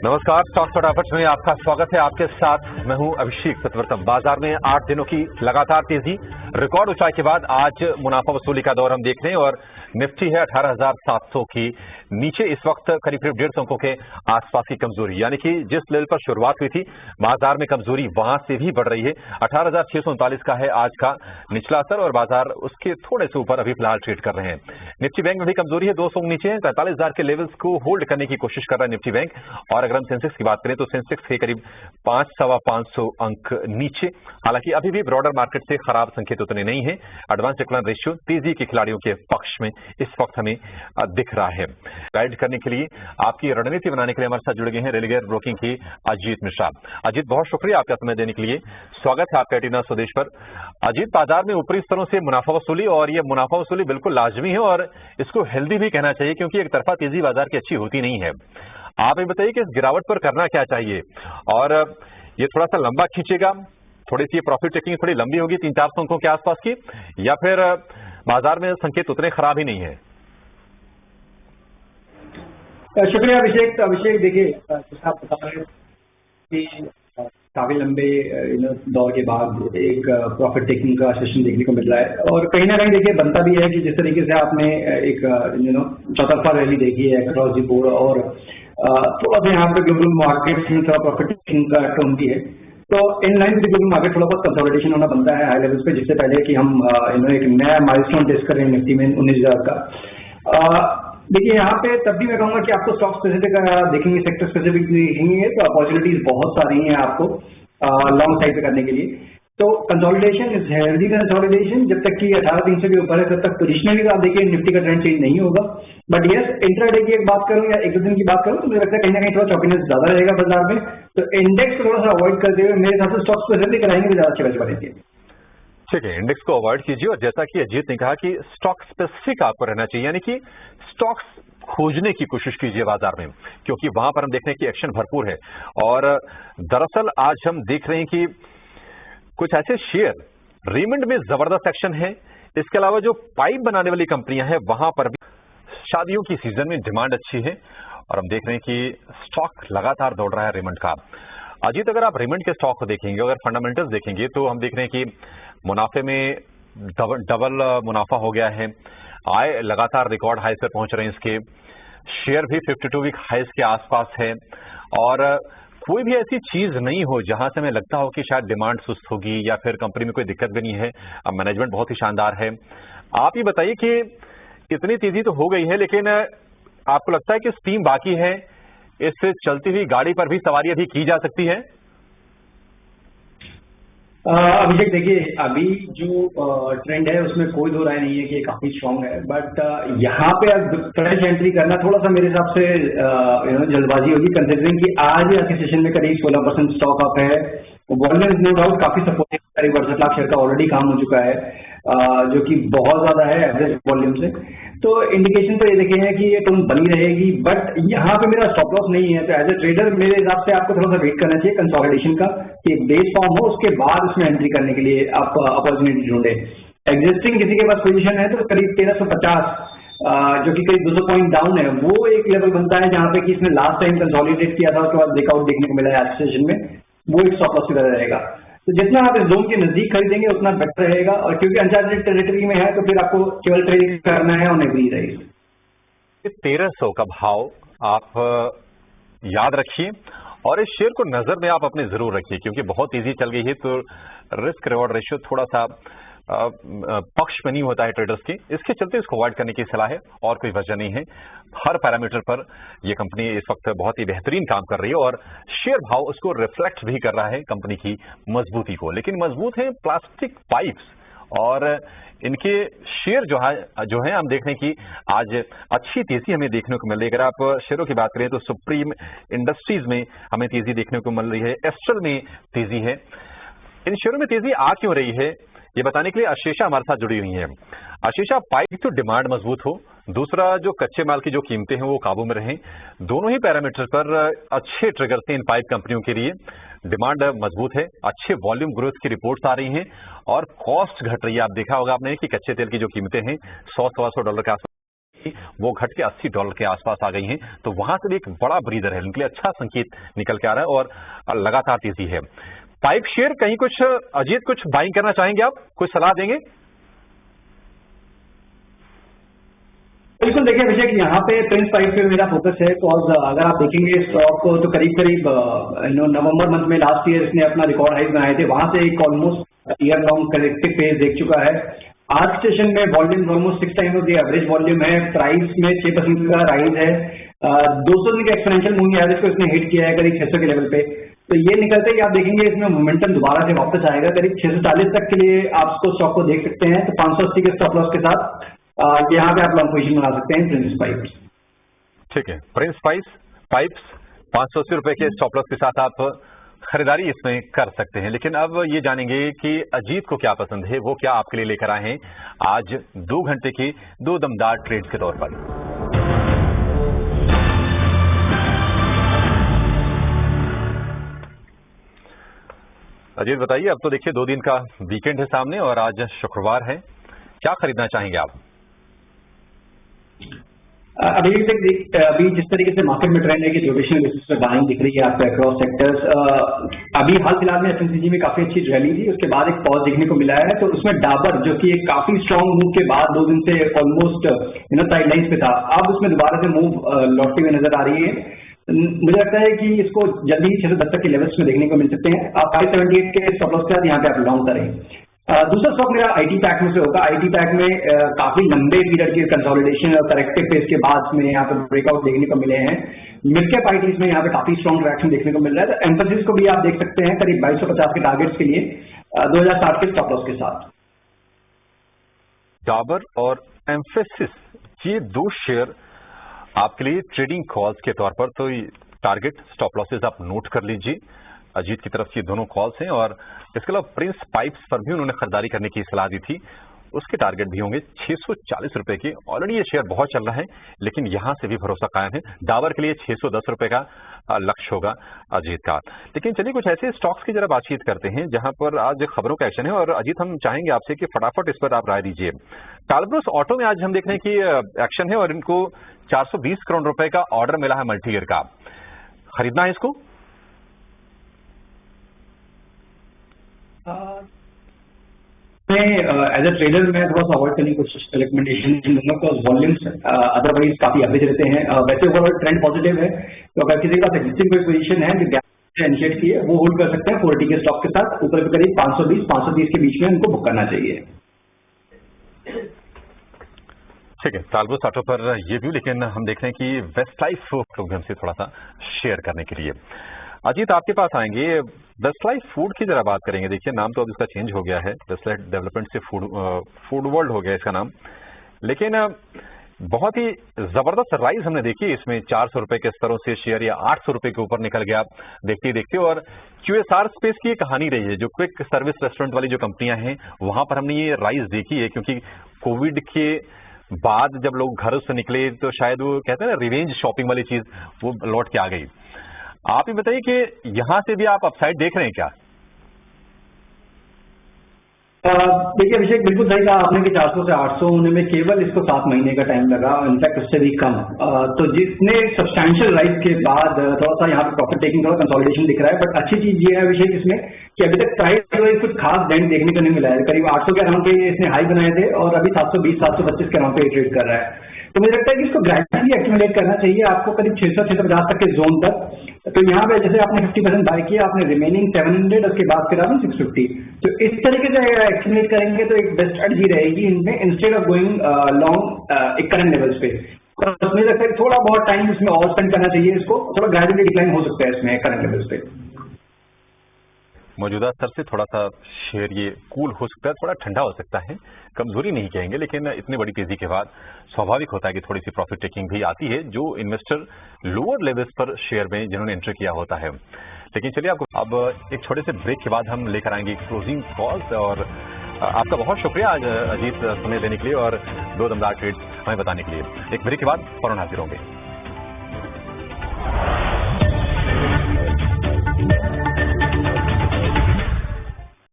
नमस्कार, स्टॉक फटाफट में आपका स्वागत है। आपके साथ मैं हूं अभिषेक सतवर्तम। बाजार में 8 दिनों की लगातार तेजी, रिकॉर्ड ऊंचाई के बाद आज मुनाफा वसूली का दौर हम देख रहे हैं और निफ्टी है 18,700 की नीचे इस वक्त करीब 150 अंकों के आसपास की कमजोरी, यानी कि जिस लेवल पर शुरुआत हुई थी बाजार में कमजोरी वहां से भी बढ़ रही है। 18,639 का है आज का निचला स्तर और बाजार उसके थोड़े से ऊपर अभी फिलहाल ट्रेड कर रहे हैं। निफ्टी बैंक में भी कमजोरी है, 200 नीचे है, 43,000 के लेवल्स को होल्ड करने की कोशिश कर रहा है निफ्टी बैंक। और अगर हम सेंसेक्स की बात करें तो सेंसेक्स के करीब 500-550 अंक नीचे। हालांकि अभी भी ब्रॉडर मार्केट से खराब संकेत उतने नहीं है। एडवांस डिक्लाइन रेशियो तेजी के खिलाड़ियों के पक्ष में इस वक्त हमें दिख रहा है। गाइड करने के लिए, आपकी रणनीति बनाने के लिए हमारे साथ जुड़ गए हैं रेलिगेयर ब्रोकिंग की अजीत मिश्रा। अजीत, बहुत शुक्रिया आपका समय देने के लिए। स्वागत है आपका एटीना स्वदेश पर। अजीत, बाजार में ऊपरी स्तरों से मुनाफा वसूली, और ये मुनाफा वसूली बिल्कुल लाजमी है और इसको हेल्दी भी कहना चाहिए क्योंकि एक तरफा तेजी बाजार की अच्छी होती नहीं है। आप ये बताइए कि इस गिरावट पर करना क्या चाहिए, और ये थोड़ा सा लंबा खींचेगा, थोड़ी सी प्रॉफिट टेकिंग थोड़ी लंबी होगी 300-400 अंकों के आसपास की, या फिर बाजार में संकेत उतने खराब ही नहीं है? शुक्रिया अभिषेक देखिए, जैसा आप बता रहे हैं कि काफी लंबे दौर के बाद एक प्रॉफिट टेकिंग का सेशन देखने को मिल रहा है और कहीं ना कहीं देखिए बनता भी है कि जिस तरीके से आपने एक चौतरफा रैली देखी है अक्रॉस दी बोर्ड और थोड़ा सा यहाँ पे ग्लोबल मार्केट में थोड़ा प्रॉफिट टेकिंग का टर्म भी है, तो in line with global market थोड़ा बहुत कंसोलिडेशन होना बनता है हाई लेवल्स पे, जिससे पहले कि हम एक नया माइलस्टोन टेस्ट कर रहे हैं निफ्टी में 19,000 का। देखिए यहाँ पे तब भी मैं कहूंगा कि आपको स्टॉक स्पेसिफिक देखेंगे, सेक्टर स्पेसिफिक देखेंगे तो अपॉर्चुनिटीज बहुत सारी हैं आपको लॉन्ग साइड पे करने के लिए। तो कंसोलिडेशन इज हेल्दी कंसोलिडेशन, जब तक कि 18,300 के ऊपर है तब तक पोजिशनली आप देखिए निफ्टी का ट्रेंड चेंज नहीं होगा। बट यस, इंट्राडे की एक बात करूं या एक दो दिन की बात करूं तो मुझे लगता है कहीं ना कहीं थोड़ा चौकीनेस ज्यादा रहेगा बाजार में, तो इंडेक्स को थोड़ा सा अवॉइड करते हुए मेरे हिसाब से स्टॉक स्पेसिफिक कराएंगे तो ज्यादा अच्छी बच पड़ेगी। ठीक है, इंडेक्स को अवॉइड कीजिए, और जैसा कि अजीत ने कहा कि स्टॉक स्पेसिफिक आपको रहना चाहिए, यानी कि स्टॉक्स खोजने की कोशिश कीजिए बाजार में, क्योंकि वहां पर हम देखने की एक्शन भरपूर है। और दरअसल आज हम देख रहे हैं कि कुछ ऐसे शेयर, रेमंड में जबरदस्त एक्शन है, इसके अलावा जो पाइप बनाने वाली कंपनियां हैं वहां पर भी शादियों की सीजन में डिमांड अच्छी है और हम देख रहे हैं कि स्टॉक लगातार दौड़ रहा है रेमंड का। अजीत, अगर आप रेमंड के स्टॉक को देखेंगे, अगर फंडामेंटल्स देखेंगे तो हम देख रहे हैं कि मुनाफे में डबल मुनाफा हो गया है, आय लगातार रिकॉर्ड हाई पर पहुंच रहे हैं इसके, शेयर भी 52 वीक हाइस के आसपास है, और कोई भी ऐसी चीज नहीं हो जहां से हमें लगता हो कि शायद डिमांड सुस्त होगी या फिर कंपनी में कोई दिक्कत भी नहीं है। अब मैनेजमेंट बहुत ही शानदार है। आप ये बताइए कि इतनी तेजी तो हो गई है, लेकिन आपको लगता है कि स्टीम बाकी है, इससे चलती हुई गाड़ी पर भी सवारी अभी की जा सकती है? अभिषेक देखिए, अभी जो ट्रेंड है उसमें कोई दो राय नहीं है कि ये काफी स्ट्रांग है, बट यहाँ पे फ्रेश एंट्री करना थोड़ा सा मेरे हिसाब से जल्दबाजी होगी, कंसिडरिंग कि आज के सेशन में करीब 16% स्टॉक अप है। वॉल्यूम नो डाउट काफी सपोर्टिव, करीब 68 लाख शेयर का ऑलरेडी काम हो चुका है, जो कि बहुत ज्यादा है एवरेज वॉल्यूम से। तो इंडिकेशन तो ये देखे हैं कि ये टोन बनी रहेगी, बट यहाँ पे मेरा स्टॉप लॉस नहीं है, तो एज ए ट्रेडर मेरे हिसाब से आपको थोड़ा सा वेट करना चाहिए कंसोलिडेशन का, कि एक बेस फॉर्म हो, उसके बाद उसमें एंट्री करने के लिए आप अपॉर्चुनिटी ढूंढे। एग्जिस्टिंग किसी के पास पोजीशन है तो करीब 1350 जो कि करीब 200 पॉइंट डाउन है, वो एक लेवल बनता है जहां पे कि इसने लास्ट टाइम कंसोलिडेट किया था, उसके बाद ब्रेकआउट देखने को मिला है आज सेशन में, वो एक स्टॉप लॉस की तरह रहेगा। तो जितना आप इस जोन के नजदीक खरीदेंगे उतना बेटर रहेगा, और क्योंकि अनचार्टेड टेरिटरी में है तो फिर आपको केवल ट्रेडिंग करना है और नहीं रहेगी। 1300 का भाव आप याद रखिए, और इस शेयर को नजर में आप अपने जरूर रखिए, क्योंकि बहुत तेजी चल गई है तो रिस्क रिवॉर्ड रेशियो थोड़ा सा पक्ष में नहीं होता है ट्रेडर्स की, इसके चलते इसको अवॉइड करने की सलाह है, और कोई वजह नहीं है। हर पैरामीटर पर यह कंपनी इस वक्त बहुत ही बेहतरीन काम कर रही है और शेयर भाव उसको रिफ्लेक्ट भी कर रहा है कंपनी की मजबूती को। लेकिन मजबूत है प्लास्टिक पाइप्स, और इनके शेयर जो है हम देख रहे हैं कि आज अच्छी तेजी हमें देखने को मिल रही है। अगर आप शेयरों की बात करें तो सुप्रीम इंडस्ट्रीज में हमें तेजी देखने को मिल रही है, एस्ट्रल में तेजी है। इन शेयरों में तेजी आ क्यों रही है ये बताने के लिए आशीषा हमारे साथ जुड़ी हुई हैं। आशीषा, पाइप तो डिमांड मजबूत हो, दूसरा जो कच्चे माल की जो कीमतें हैं वो काबू में रहें, दोनों ही पैरामीटर पर अच्छे ट्रिगर थे इन पाइप कंपनियों के लिए। डिमांड मजबूत है, अच्छे वॉल्यूम ग्रोथ की रिपोर्ट्स आ रही हैं और कॉस्ट घट रही है। आप देखा होगा आपने कि कच्चे तेल की जो कीमतें हैं $100-125 के आसपास वो घट के $80 के आसपास आ गई हैं, तो वहां से भी एक बड़ा ब्रीदर है, उनके लिए अच्छा संकेत निकल के आ रहा है और लगातार तेजी है। पाइप शेयर कहीं कुछ अजीत कुछ बाइंग करना चाहेंगे आप, कुछ सलाह देंगे? बिल्कुल, देखिए अभिषेक, यहाँ पे प्रिंस पाइप पे मेरा फोकस है। और अगर आप देखेंगे स्टॉक को तो करीब करीब नवंबर मंथ में लास्ट ईयर इसने अपना रिकॉर्ड हाई बनाए थे, वहां से एक almost year long corrective phase देख चुका है। आज सेशन में volume almost 6 times of the average volume है, प्राइस में 6% का राइज है। 200 दिन का एक्सपोनेंशियल मूविंग एवरेज को इसने हिट किया है करीब 600 के लेवल पे। तो ये निकलते ही आप देखेंगे इसमें मोमेंटम दोबारा से वापस आएगा, करीब 640 तक के लिए आप इसको स्टॉक को देख सकते हैं। तो 580 के स्टॉप लॉस के साथ यहाँ पे आप लॉन्ग पोजीशन बना सकते हैं प्रिंस पाइप्स। ठीक है, प्रिंस पाइप्स 580 रुपए के स्टॉप लॉस के साथ आप खरीदारी इसमें कर सकते हैं। लेकिन अब ये जानेंगे कि अजीत को क्या पसंद है, वो क्या आपके लिए लेकर आए हैं आज 2 घंटे की 2 दमदार ट्रेड्स के तौर पर। अजीत बताइए, अब तो देखिए 2 दिन का वीकेंड है सामने और आज शुक्रवार है, क्या खरीदना चाहेंगे आप? अभी जिस तरीके से मार्केट में ट्रेंड है कि रोटेशनल बेसिस पे बाइंग दिख रही है आपको अक्रॉस सेक्टर्स। अभी हाल फिलहाल में एफएमसीजी में काफी अच्छी रैली थी, उसके बाद एक पॉज देखने को मिला है। तो उसमें डाबर जो कि एक काफी स्ट्रॉन्ग मूव के बाद 2 दिन से ऑलमोस्ट साइडलाइंस पे था, अब उसमें दोबारा से मूव लौटती हुई नजर आ रही है। मुझे लगता है कि इसको जल्दी 610 तक के लेवल्स में देखने को मिल सकते हैं। आप 578 के स्टॉप लॉस के साथ यहाँ पे आप लॉन्ग करें। दूसरा स्टॉक मेरा आईटी पैक में से होगा। आईटी पैक में काफी लंबे पीरियड के कंसोलिडेशन और करेक्टिव फेज के बाद में यहाँ पे ब्रेकआउट देखने को मिले हैं। मिड कैप आईटीज में यहाँ पे काफी स्ट्रॉन्ग ट्रैक्शन देखने को मिल रहा है। तो एम्फेसिस को भी आप देख सकते हैं करीब 2250 के टारगेट्स के लिए 2060 के स्टॉप लॉस के साथ। डाबर और एम्फेसिस, ये 2 शेयर आपके लिए ट्रेडिंग कॉल्स के तौर पर, तो टारगेट स्टॉप लॉसेस आप नोट कर लीजिए। अजीत की तरफ से दोनों कॉल्स हैं और इसके अलावा प्रिंस पाइप्स पर भी उन्होंने खरीदारी करने की सलाह दी थी, उसके टारगेट भी होंगे 640 रुपए के। ऑलरेडी ये शेयर बहुत चल रहा है, लेकिन यहां से भी भरोसा कायम है। डाबर के लिए 610 रुपए का लक्ष्य होगा अजीत का। लेकिन चलिए कुछ ऐसे स्टॉक्स की जरा बातचीत करते हैं जहां पर आज खबरों का एक्शन है। और अजीत, हम चाहेंगे आपसे कि फटाफट इस पर आप राय दीजिए। टालब्रुस ऑटो में आज हम देख रहे हैं कि एक्शन है और इनको 420 करोड़ रुपए का ऑर्डर मिला है मल्टी ईयर का, खरीदना है इसको? एज अ ट्रेडर मैं थोड़ा सा अवॉइड करने की कोशिश रिकमेंडेशन दूंगा, बिकॉज वॉल्यूम्स अदरवाइज काफी एवरेज रहते हैं। वैसे ओवरऑल ट्रेंड पॉजिटिव है, तो अगर किसी के पास एग्जिस्टिंग कोई पोजीशन है जो गैप इनिशिएट की है वो होल्ड कर सकते हैं 40 के स्टॉक के साथ। ऊपर के करीब 520 के बीच में उनको बुक करना चाहिए। ठीक है, टालब्रुस ऑटो पर ये व्यू। लेकिन हम देख रहे हैं कि वेस्टलाइफ को भी हमसे थोड़ा सा शेयर करने के लिए अजीत आपके पास आएंगे। वेस्टलाइफ फूड की जरा बात करेंगे। देखिए नाम तो अब इसका चेंज हो गया है, वेस्टलाइफ डेवलपमेंट से फूड वर्ल्ड हो गया इसका नाम। लेकिन बहुत ही जबरदस्त राइज हमने देखी इसमें, 400 रुपए के स्तरों से शेयर या 800 रुपए के ऊपर निकल गया देखते ही देखते। और क्यूएसआर स्पेस की कहानी रही है, जो क्विक सर्विस रेस्टोरेंट वाली जो कंपनियां हैं वहां पर हमने ये राइज देखी है, क्योंकि कोविड के बाद जब लोग घरों से निकले तो शायद वो कहते हैं ना रिवेंज शॉपिंग वाली चीज वो लौट के आ गई। आप ही बताइए कि यहां से भी आप अपसाइड देख रहे हैं क्या? देखिए अभिषेक, बिल्कुल सही कहा आपने कि 400 से 800 होने में केवल इसको 7 महीने का टाइम लगा, इनफैक्ट उससे भी कम। तो जिसने सब्सटैंशियल राइज के बाद थोड़ा सा यहाँ पे प्रॉफिट टेकिंग थोड़ा कंसोलिडेशन दिख रहा है। बट अच्छी चीज ये है अभिषेक इसमें कि अभी तक प्राइस वाइज कुछ खास बैंड देखने को नहीं मिला है। करीब 800 के अराउंड पे इसने हाई बनाए थे और अभी 720 725 के अराउंड पे ट्रेड कर रहा है। तो मुझे लगता है कि इसको ग्रेजुअली एक्यूमुलेट करना चाहिए आपको करीब 600 650 तक के जोन तक। तो यहाँ पे जैसे आपने 50% बाय किया, आपने रिमेनिंग 700 उसके बाद फिर आपने 650। तो इस तरीके से अगर एक्यूमुलेट करेंगे तो एक बेस्ट स्ट्रेटजी रहेगी इनमें, इंस्टेड ऑफ गोइंग लॉन्ग एक करंट लेवल्स पे। तो मुझे लगता है थोड़ा बहुत टाइम इसमें और स्पेंड करना चाहिए, इसको थोड़ा ग्रेजुअली डिक्लाइन हो सकता है इसमें करंट लेवल्स पे। मौजूदा स्तर से थोड़ा सा शेयर ये कूल हो सकता है, थोड़ा ठंडा हो सकता है, कमजोरी नहीं कहेंगे, लेकिन इतनी बड़ी तेजी के बाद स्वाभाविक होता है कि थोड़ी सी प्रॉफिट टेकिंग भी आती है जो इन्वेस्टर लोअर लेवल्स पर शेयर में जिन्होंने एंट्री किया होता है। लेकिन चलिए आपको अब एक छोटे से ब्रेक के बाद हम लेकर आएंगे क्लोजिंग कॉल्स। और आपका बहुत शुक्रिया आज अजीत समय देने के लिए और 2 दमदार ट्रेड्स हमें बताने के लिए। एक ब्रेक के बाद फौरन हाजिर होंगे।